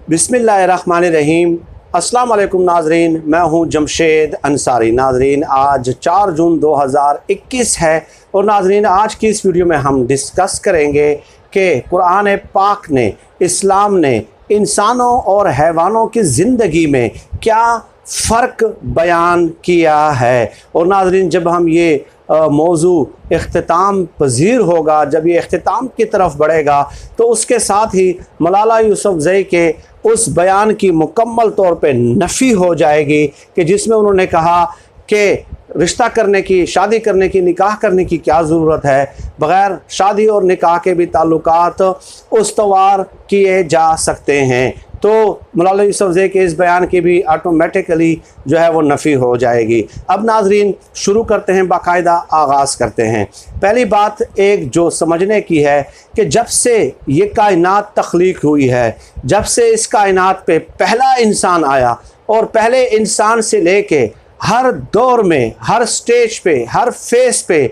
बिस्मिल्लाहिर्रहमानिर्रहीम। अस्सलाम वालेकुम नाजरीन, मैं हूं जमशेद अंसारी। नाजरीन, आज 4 जून 2021 है और नाजरीन आज की इस वीडियो में हम डिस्कस करेंगे कि कुरान पाक ने, इस्लाम ने इंसानों और हैवानों की ज़िंदगी में क्या फ़र्क बयान किया है। और नाजरीन जब हम ये मौजू इख्तिताम पज़ीर होगा, जब ये इख्तिताम की तरफ बढ़ेगा तो उसके साथ ही मलाला यूसुफ़ज़ई के उस बयान की मुकम्मल तौर पे नफ़ी हो जाएगी कि जिसमें उन्होंने कहा कि रिश्ता करने की, शादी करने की, निकाह करने की क्या ज़रूरत है, बग़ैर शादी और निकाह के भी ताल्लुकात उस्तवार किए जा सकते हैं। तो मौलाना यूसुफ़ज़ई के इस बयान की भी ऑटोमेटिकली जो है वो नफ़ी हो जाएगी। अब नाजरीन शुरू करते हैं, बाकायदा आगाज़ करते हैं। पहली बात एक जो समझने की है कि जब से ये कायनात तख्लीक हुई है, जब से इस कायनात पे पहला इंसान आया और पहले इंसान से लेके हर दौर में, हर स्टेज पे, हर फेस पे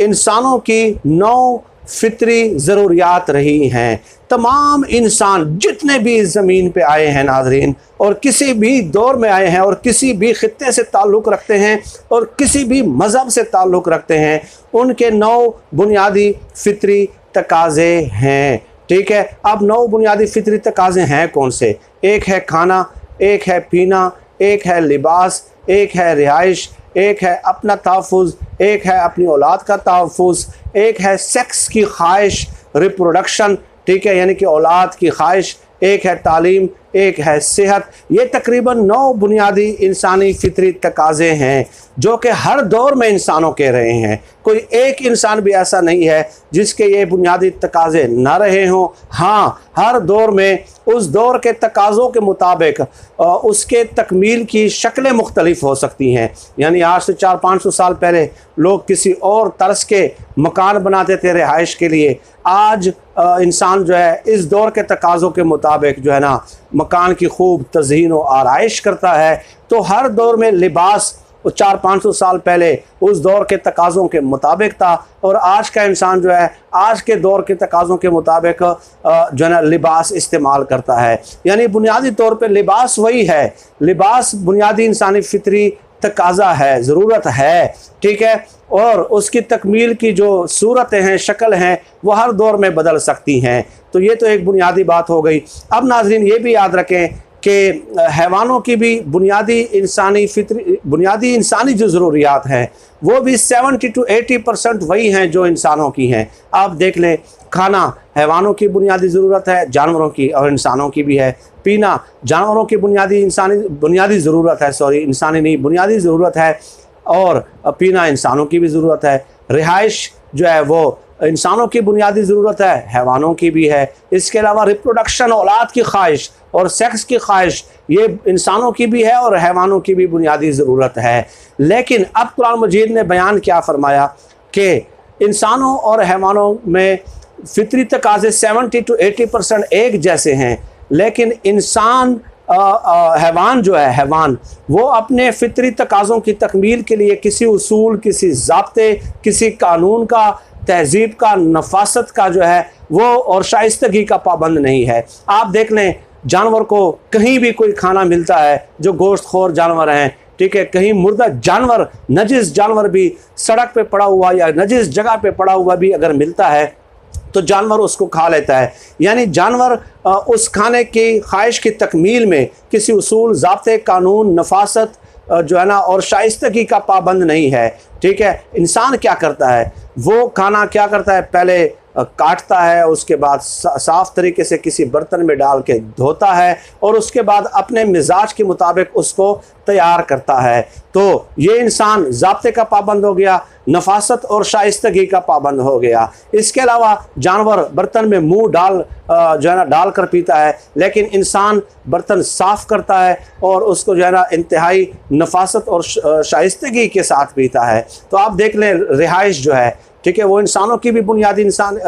इंसानों की 9 फितरी ज़रूरियात रही हैं। तमाम इंसान जितने भी इस ज़मीन पे आए हैं नाजरीन, और किसी भी दौर में आए हैं और किसी भी ख़ित्ते से ताल्लुक़ रखते हैं और किसी भी मज़हब से ताल्लुक़ रखते हैं, उनके 9 बुनियादी फितरी तकाज़े हैं। ठीक है, अब 9 बुनियादी फितरी तकाज़े हैं कौन से? एक है खाना, एक है पीना, एक है लिबास, एक है रिहाइश, एक है अपना तहफ़्फ़ुज़, एक है अपनी औलाद का तहफ़्फ़ुज़, एक है सेक्स की ख्वाहिश, रिप्रोडक्शन, ठीक है, यानी कि औलाद की ख्वाहिश, एक है तालीम, एक है सेहत। ये तकरीबन 9 बुनियादी इंसानी फितरी तकाज़े हैं जो कि हर दौर में इंसानों के रहे हैं। कोई एक इंसान भी ऐसा नहीं है जिसके ये बुनियादी तकाज़े ना रहे हों। हाँ, हर दौर में उस दौर के तकाज़ों के मुताबिक उसके तकमील की शक्लें मुख्तलिफ हो सकती हैं। यानी आज से 400-500 साल पहले लोग किसी और तर्ज के मकान बनाते थे रिहाइश के लिए। आज इंसान जो है इस दौर के तकाज़ों के मुताबिक जो है ना मकान की खूब तज़हीन व आराइश करता है। तो हर दौर में लिबास 400-500 साल पहले उस दौर के तकाज़ों के मुताबिक था और आज का इंसान जो है आज के दौर के तकाज़ों के मुताबिक जो है ना लिबास इस्तेमाल करता है। यानी बुनियादी तौर पे लिबास वही है, लिबास बुनियादी इंसानी फितरी तकाज़ा है, ज़रूरत है। ठीक है, और उसकी तकमील की जो सूरतें हैं, शक्ल हैं, वो हर दौर में बदल सकती हैं। तो ये तो एक बुनियादी बात हो गई। अब नाज़रीन ये भी याद रखें कि हैवानों की भी बुनियादी इंसानी जो ज़रूरियात हैं वो भी 70 to 80% वही हैं जो इंसानों की हैं। आप देख लें, खाना हैवानों की बुनियादी ज़रूरत है, जानवरों की और इंसानों की भी है। पीना जानवरों की बुनियादी ज़रूरत है, इंसानी नहीं, बुनियादी ज़रूरत है, और पीना इंसानों की भी ज़रूरत है। रिहाइश जो है वो इंसानों की बुनियादी ज़रूरत है, हैवानों की भी है। इसके अलावा रिप्रोडक्शन, औलाद की ख्वाहिश और सेक्स की ख्वाहिश, ये इंसानों की भी है और हैवानों की भी बुनियादी ज़रूरत है। लेकिन अब कुरान मजीद ने बयान क्या फरमाया कि इंसानों और हैवानों में फितरी तकाज़े 70 to 80% एक जैसे हैं, लेकिन इंसान हैवान जो है, हैवान वो अपने फितरी तकाज़ों की तकमील के लिए किसी उसूल, किसी ज़ाब्ते, किसी कानून का, तहज़ीब का, नफासत का जो है वो और शाइस्तगी का पाबंद नहीं है। आप देख लें, जानवर को कहीं भी कोई खाना मिलता है जो गोश्त खोर जानवर हैं, ठीक है, कहीं मुर्दा जानवर, नजिस जानवर भी सड़क पे पड़ा हुआ या नजिस जगह पे पड़ा हुआ भी अगर मिलता है तो जानवर उसको खा लेता है। यानी जानवर उस खाने की ख्वाहिश की तकमील में किसी उसूल, ज़ाब्ते, कानून, नफासत जो है ना और शाइस्तगी का पाबंद नहीं है। ठीक है, इंसान क्या करता है, वो खाना क्या करता है, पहले काटता है, उसके बाद साफ़ तरीके से किसी बर्तन में डाल के धोता है और उसके बाद अपने मिजाज के मुताबिक उसको तैयार करता है। तो ये इंसान ज़ाब्ते का पाबंद हो गया, नफासत और शाइस्तगी का पाबंद हो गया। इसके अलावा जानवर बर्तन में मुंह डाल जो है ना डाल कर पीता है, लेकिन इंसान बर्तन साफ़ करता है और उसको जो है ना इंतहाई नफासत और शाइस्तगी के साथ पीता है। तो आप देख लें, रिहाइश जो है, ठीक है, वो इंसानों की भी बुनियादी इंसान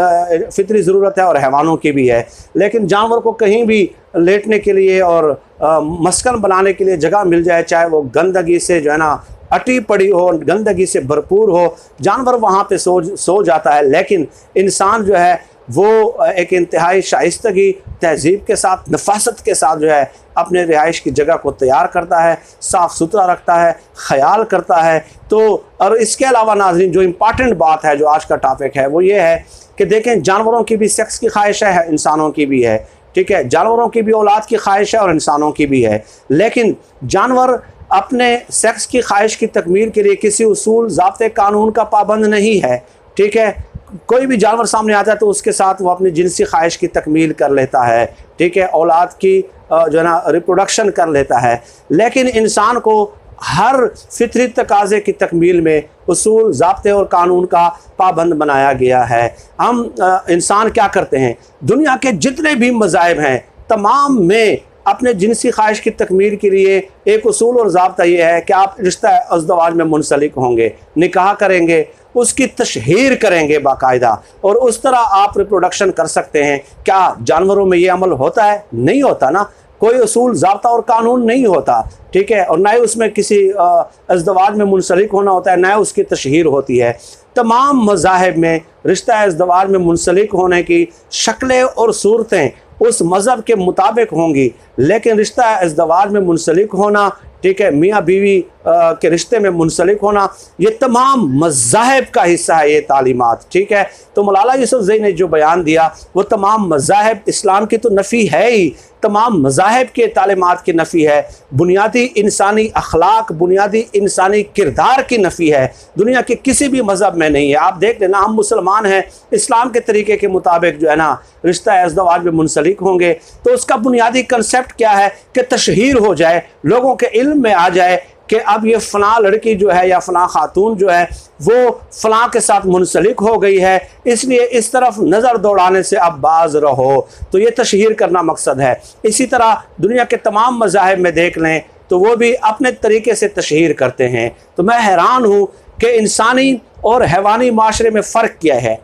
फितरी ज़रूरत है और हैवानों की भी है। लेकिन जानवर को कहीं भी लेटने के लिए और मस्कन बनाने के लिए जगह मिल जाए, चाहे वो गंदगी से जो है ना अटी पड़ी हो, गंदगी से भरपूर हो, जानवर वहाँ पे सो जाता है। लेकिन इंसान जो है वो एक इंतहाई शाइस्तगी तहजीब के साथ, नफासत के साथ जो है अपने रिहाइश की जगह को तैयार करता है, साफ़ सुथरा रखता है, ख्याल करता है। तो और इसके अलावा नाज़रीन जो इम्पॉर्टेंट बात है जो आज का टॉपिक है वो ये है कि देखें, जानवरों की भी सेक्स की ख्वाहिश है, इंसानों की भी है, ठीक है। जानवरों की भी औलाद की ख्वाहिश है और इंसानों की भी है, लेकिन जानवर अपने सेक्स की ख्वाहिश की तकमील के लिए किसी उसूल, ज़ाब्ते, कानून का पाबंद नहीं है, ठीक है। कोई भी जानवर सामने आता है तो उसके साथ वो अपनी जिनसी ख्वाहिश की तकमील कर लेता है, ठीक है, औलाद की जो है ना रिप्रोडक्शन कर लेता है। लेकिन इंसान को हर फितरी तकाज़े की तकमील में उसूल, ज़ाब्ते और कानून का पाबंद बनाया गया है। हम इंसान क्या करते हैं, दुनिया के जितने भी मज़ाहिब हैं तमाम में अपने जिनसी ख्वाहिश की तकमील के लिए एक उसूल और ज़ाब्ता ये है कि आप रिश्ता अज़दवाज में मुंसलिक होंगे, निकाह करेंगे, उसकी तशहीर करेंगे बाकायदा, और उस तरह आप रिप्रोडक्शन कर सकते हैं। क्या जानवरों में ये अमल होता है? नहीं होता ना, कोई उसूल, ज़ाब्ता और कानून नहीं होता, ठीक है, और ना ही उसमें किसी अज़दवाज में मुंसलिक होना होता है, ना ही उसकी तशहीर होती है। तमाम मज़ाहिब में रिश्ता अज़दवाज में मुंसलिक होने की शक्लें और सूरतें उस मज़हब के मुताबिक होंगी, लेकिन रिश्ता अज़दवाज में मुंसलिक होना, ठीक है, मियाँ बीवी के रिश्ते में मुंसलिक होना, ये तमाम मज़ाहिब का हिस्सा है ये तालीमात, ठीक है। तो मौलाना यूसुफ़ज़ई ने जो बयान दिया वो तमाम मज़ाहिब, इस्लाम की तो नफ़ी है ही, तमाम मज़ाहिब के तालीमात की नफ़ी है, बुनियादी इंसानी अखलाक, बुनियादी इंसानी किरदार की नफ़ी है, दुनिया के किसी भी मज़हब में नहीं है। आप देख लेना, हम मुसलमान हैं, इस्लाम के तरीके के मुताबिक जो है ना रिश्ता अज़दवाज में मुंसलिक होंगे, तो उसका बुनियादी कंसेप्ट क्या है कि तशहीर हो जाए, लोगों के इल्म में आ जाए कि अब ये फ़लाँ लड़की जो है या फ़लाँ खातून जो है वो फ़लाँ के साथ मुंसलिक हो गई है, इसलिए इस तरफ नज़र दौड़ाने से अब बाज रहो। तो ये तशहीर करना मकसद है। इसी तरह दुनिया के तमाम मज़ाहिब में देख लें तो वो भी अपने तरीके से तशहीर करते हैं। तो मैं हैरान हूँ कि इंसानी और हैवानी माशरे में फ़र्क क्या है।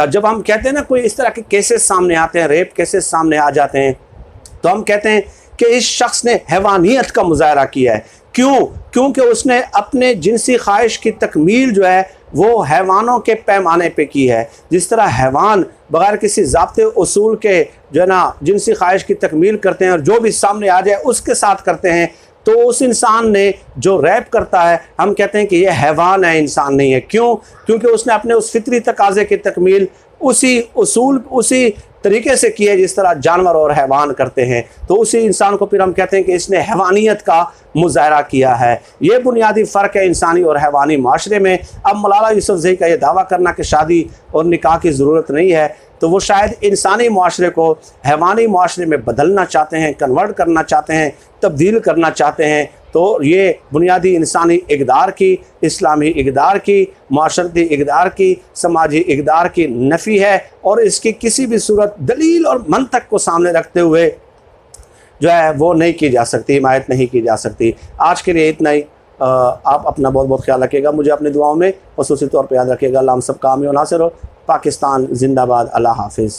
जब हम कहते हैं ना कोई इस तरह के केसेस सामने आते हैं, रेप केसेस सामने आ जाते हैं, तो हम कहते हैं कि इस शख्स ने हैवानियत का मुजाहरा किया है। क्यों? क्योंकि उसने अपने जिनसी ख्वाहिश की तकमील जो है वो हैवानों के पैमाने पे की है। जिस तरह हैवान बग़ैर किसी ज़ाब्ते उसूल के जो है ना जिनसी ख्वाहिश की तकमील करते हैं और जो भी सामने आ जाए उसके साथ करते हैं, तो उस इंसान ने जो रैप करता है हम कहते हैं कि ये हैवान है, इंसान नहीं है। क्यों? क्योंकि उसने अपने उस फितरी तकाज़े की तकमील उसी उसूल, उसी तरीके से किए जिस तरह जानवर और हैवान करते हैं। तो उसी इंसान को फिर हम कहते हैं कि इसने हैवानियत का मुजाहरा किया है। ये बुनियादी फ़र्क है इंसानी और हैवानी माशरे में। अब मौलाना यूसुफ़ज़ई का ये दावा करना कि शादी और निकाह की ज़रूरत नहीं है, तो वो शायद इंसानी माशरे को हैवानी माशरे में बदलना चाहते हैं, कन्वर्ट करना चाहते हैं, तब्दील करना चाहते हैं। तो ये बुनियादी इंसानी इक़दार की, इस्लामी इक़दार की, माशरती इक़दार की, समाजी इक़दार की नफ़ी है, और इसकी किसी भी सूरत दलील और मंतक को सामने रखते हुए जो है वो नहीं की जा सकती, हिमायत नहीं की जा सकती। आज के लिए इतना ही। आप अपना बहुत बहुत ख्याल रखिएगा, मुझे अपनी दुआओं में ख़ुसूसी तौर पर याद रखिएगा। अल्लाह हम सब कामयाब नासिर हो। पाकिस्तान जिंदाबाद। अल्लाह हाफिज़।